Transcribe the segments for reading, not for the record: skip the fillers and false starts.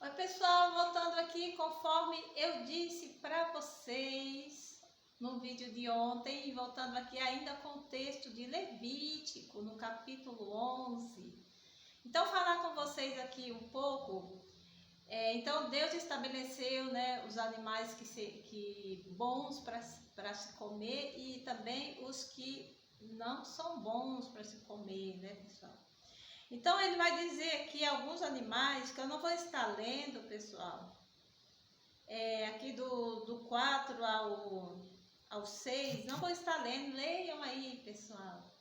Oi pessoal, voltando aqui, conforme eu disse para vocês no vídeo de ontem, voltando aqui ainda com o texto de Levítico, no capítulo 11. Então, falar com vocês aqui um pouco. Então, Deus estabeleceu, né, os animais que bons para se comer e também os que não são bons para se comer, né, pessoal? Então, ele vai dizer aqui alguns animais que eu não vou estar lendo, pessoal. Aqui do 4 ao 6, não vou estar lendo, leiam aí, pessoal.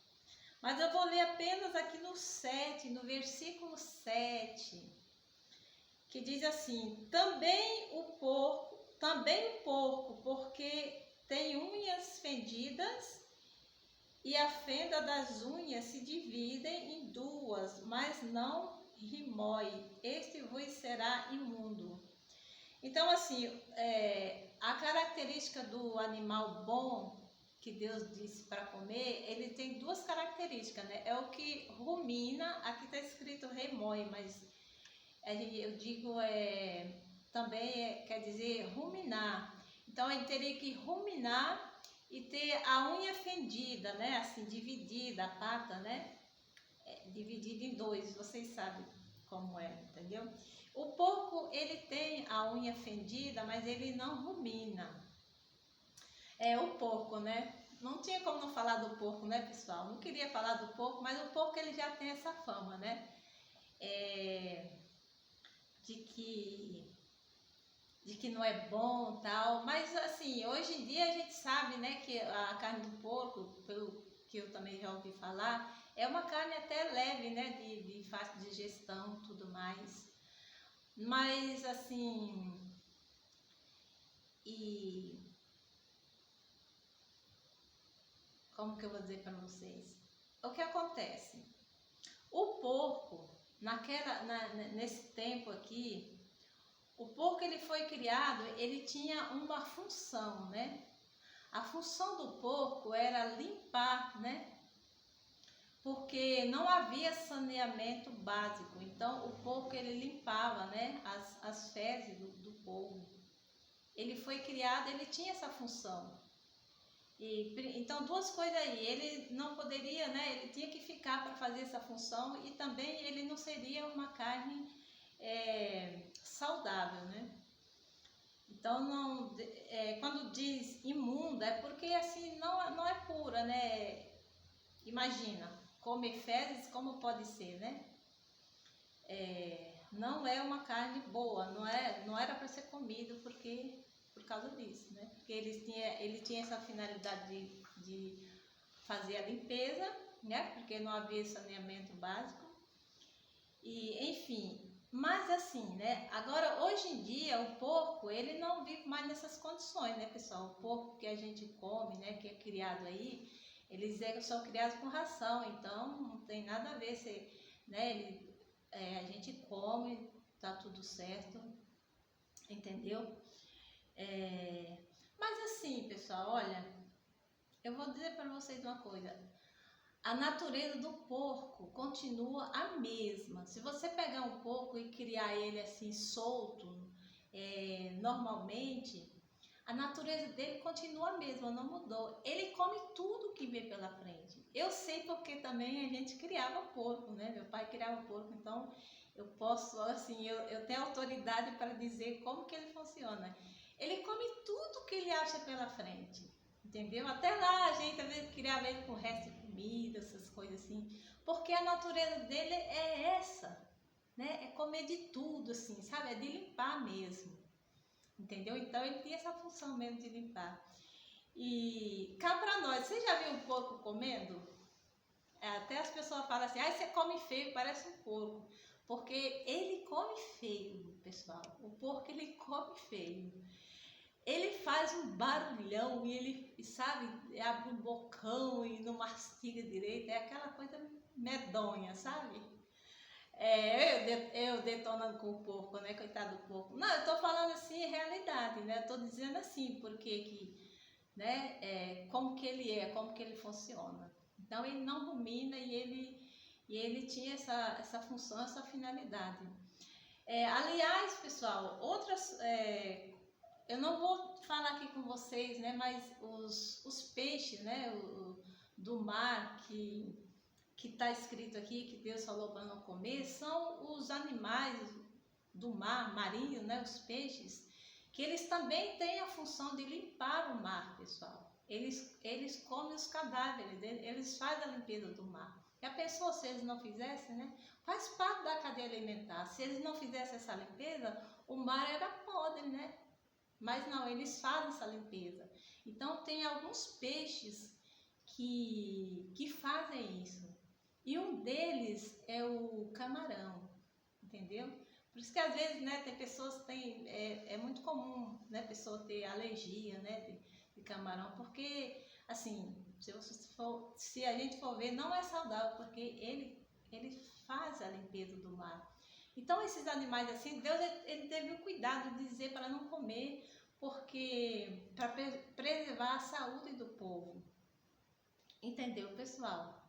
Mas eu vou ler apenas aqui no 7, no versículo 7, que diz assim: também o porco, porque tem unhas fendidas, e a fenda das unhas se dividem em duas, mas não remói. Este vos será imundo. Então, assim, a característica do animal bom que Deus disse para comer, ele tem duas características, né? É o que rumina, aqui está escrito remói, mas eu digo também quer dizer ruminar. Então, ele teria que ruminar e ter a unha fendida, né? Assim, dividida, a pata, né? Dividida em dois, vocês sabem como é, entendeu? O porco, ele tem a unha fendida, mas ele não rumina. O porco, né? Não tinha como não falar do porco, né, pessoal? Não queria falar do porco, mas o porco, ele já tem essa fama, né? De que não é bom, tal, mas assim, hoje em dia a gente sabe, né, que a carne do porco, pelo que eu também já ouvi falar, é uma carne até leve, né, de fácil digestão, tudo mais, mas assim, como que eu vou dizer para vocês? O que acontece? O porco, nesse tempo aqui, o porco, ele foi criado, ele tinha uma função, né? A função do porco era limpar, né? Porque não havia saneamento básico, então o porco, ele limpava, né? As fezes do povo. Ele foi criado, ele tinha essa função. Então, duas coisas aí, ele não poderia, né? Ele tinha que ficar para fazer essa função e também ele não seria uma carne saudável, né? Então, quando diz imunda, é porque assim não é pura, né? Imagina, comer fezes, como pode ser, né? Não é uma carne boa, não era para ser comido por causa disso, né? Porque ele tinha essa finalidade de fazer a limpeza, né? Porque não havia saneamento básico. E, enfim, mas assim, né? Agora, hoje em dia, o porco, ele não vive mais nessas condições, né, pessoal? O porco que a gente come, né, que é criado aí, eles são criados com ração, então não tem nada a ver se, né, a gente come, tá tudo certo, entendeu? Mas assim, pessoal, olha, eu vou dizer para vocês uma coisa. A natureza do porco continua a mesma. Se você pegar um porco e criar ele assim solto, normalmente, a natureza dele continua a mesma, não mudou. Ele come tudo que vê pela frente. Eu sei porque também a gente criava porco, né? Meu pai criava porco, então eu posso, assim, eu tenho autoridade para dizer como que ele funciona. Ele come tudo que ele acha pela frente. Entendeu? Até lá a gente às vezes criava ele com resto de comida, essas coisas assim, porque a natureza dele é essa, né? É comer de tudo, assim, sabe? É de limpar mesmo, entendeu? Então ele tem essa função mesmo de limpar. E cá pra nós, você já viu um porco comendo? Até as pessoas falam assim, você come feio, parece um porco, porque ele come feio, pessoal. O porco, ele come feio. Ele faz um barulhão e ele, sabe, abre um bocão e não mastiga direito, é aquela coisa medonha, sabe? Eu detonando com o porco, né, coitado do porco. Não, eu tô falando assim, realidade, né, eu tô dizendo assim, porque né, como que ele como que ele funciona. Então ele não rumina e ele tinha essa função, essa finalidade. Aliás, pessoal, eu não vou falar aqui com vocês, né, mas os peixes, né, do mar que está escrito aqui, que Deus falou para não comer, são os animais do mar, marinho, né, os peixes, que eles também têm a função de limpar o mar, pessoal. Eles comem os cadáveres, eles fazem a limpeza do mar. Já pensou se eles não fizessem, né? Faz parte da cadeia alimentar. Se eles não fizessem essa limpeza, o mar era podre, né? Mas não, eles fazem essa limpeza. Então tem alguns peixes que fazem isso. E um deles é o camarão, entendeu? Por isso que às vezes, né, tem pessoas que têm, é muito comum, né, pessoa ter alergia, né, de camarão, porque, assim, se a gente for ver, não é saudável, porque ele faz a limpeza do mar. Então, esses animais assim, Deus ele teve o cuidado de dizer para não comer, porque para preservar a saúde do povo. Entendeu, pessoal?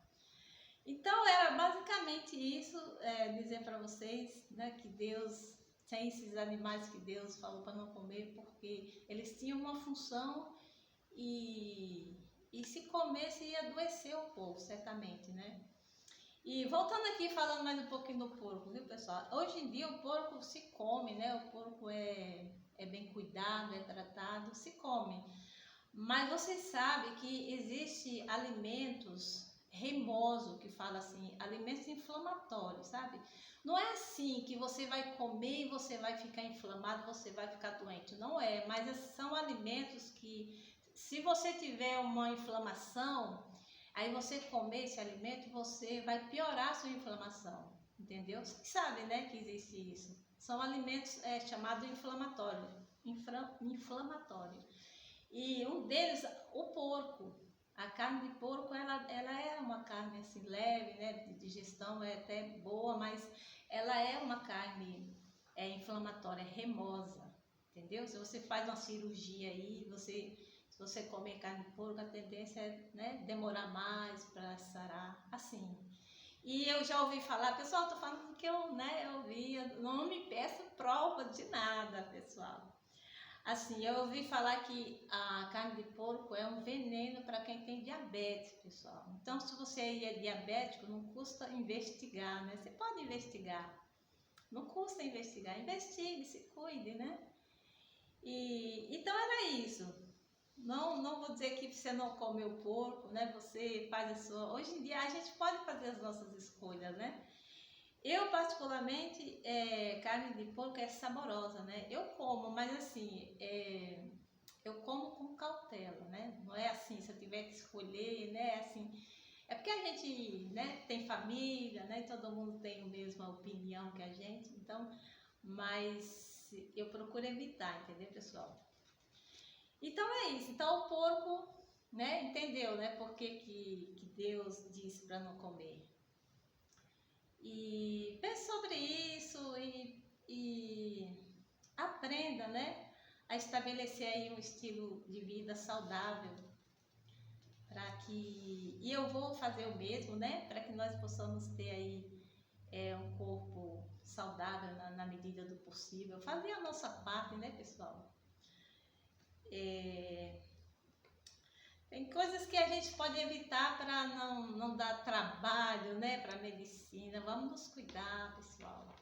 Então, era basicamente isso, dizer para vocês, né, que Deus tem esses animais que Deus falou para não comer, porque eles tinham uma função e se comesse ia adoecer o povo, certamente, né? E voltando aqui, falando mais um pouquinho do porco, viu, pessoal? Hoje em dia o porco se come, né? O porco é bem cuidado, é tratado, se come. Mas vocês sabem que existe alimentos remoso, que fala assim, alimentos inflamatórios, sabe? Não é assim que você vai comer e você vai ficar inflamado, você vai ficar doente. Não é, mas são alimentos que, se você tiver uma inflamação, aí você comer esse alimento, você vai piorar a sua inflamação, entendeu? Vocês sabem, né, que existe isso. São alimentos chamados inflamatórios, inflamatório. E um deles, o porco. A carne de porco, ela é uma carne assim leve, né, de digestão, é até boa, mas ela é uma carne inflamatória, remosa, entendeu? Se você faz uma cirurgia aí, se você comer carne de porco, a tendência é, né, demorar mais para sarar, assim. E eu já ouvi falar, pessoal, eu tô falando que eu ouvi, não me peço prova de nada, pessoal. Assim, eu ouvi falar que a carne de porco é um veneno para quem tem diabetes, pessoal. Então, se você é diabético, não custa investigar, né? Você pode investigar, não custa investigar. Investigue, se cuide, né? Então, era isso. Não vou dizer que você não come o porco, né? Você faz a sua... Hoje em dia, a gente pode fazer as nossas escolhas, né? Eu, particularmente, carne de porco é saborosa, né? Eu como, mas assim, eu como com cautela, né? Não é assim, se eu tiver que escolher, né? Assim, é porque a gente, né, tem família, né? Todo mundo tem a mesma opinião que a gente, então, mas eu procuro evitar, entendeu, pessoal? Então é isso. Então o porco, né, entendeu, né? Por que Deus disse para não comer. E pense sobre isso e aprenda, né, a estabelecer aí um estilo de vida saudável para que, e eu vou fazer o mesmo, né, para que nós possamos ter aí um corpo saudável na medida do possível, fazer a nossa parte, né, pessoal? Tem coisas que a gente pode evitar para não dar trabalho, né, para a medicina. Vamos nos cuidar, pessoal.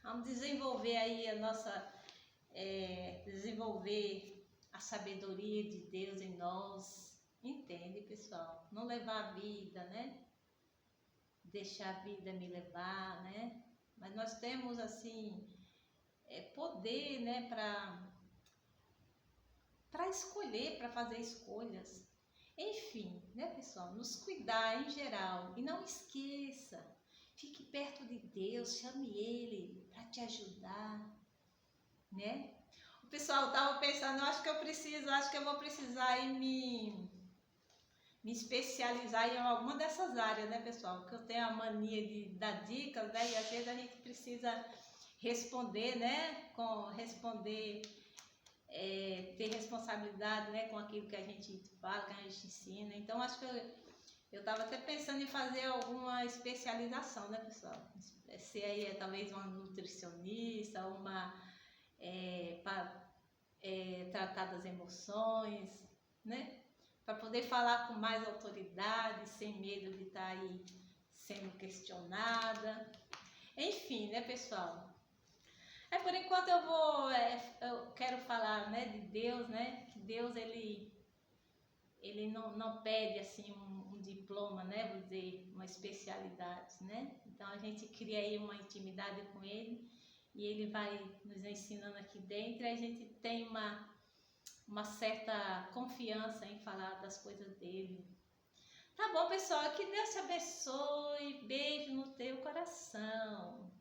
Vamos desenvolver aí desenvolver a sabedoria de Deus em nós. Entende, pessoal? Não levar a vida, né? Deixar a vida me levar, né? Mas nós temos, assim, poder, né, para escolher, para fazer escolhas. Enfim, né, pessoal? Nos cuidar em geral. E não esqueça, fique perto de Deus, chame Ele para te ajudar, né? O pessoal estava pensando, acho que eu vou precisar aí me especializar em alguma dessas áreas, né, pessoal? Porque eu tenho a mania de dar dicas, né? E às vezes a gente precisa responder, né? Ter responsabilidade, né, com aquilo que a gente fala, que a gente ensina. Então, acho que Eu estava até pensando em fazer alguma especialização, né, pessoal? Se aí é talvez uma nutricionista, uma para tratar das emoções, né? Para poder falar com mais autoridade, sem medo de estar aí sendo questionada. Enfim, né, pessoal? Por enquanto eu quero falar, né, de Deus, né? Que Deus ele não pede assim um diploma, né? Vou dizer, uma especialidade, né? Então a gente cria aí uma intimidade com Ele e Ele vai nos ensinando aqui dentro e a gente tem uma certa confiança em falar das coisas dele. Tá bom, pessoal? Que Deus te abençoe. Beijo no teu coração.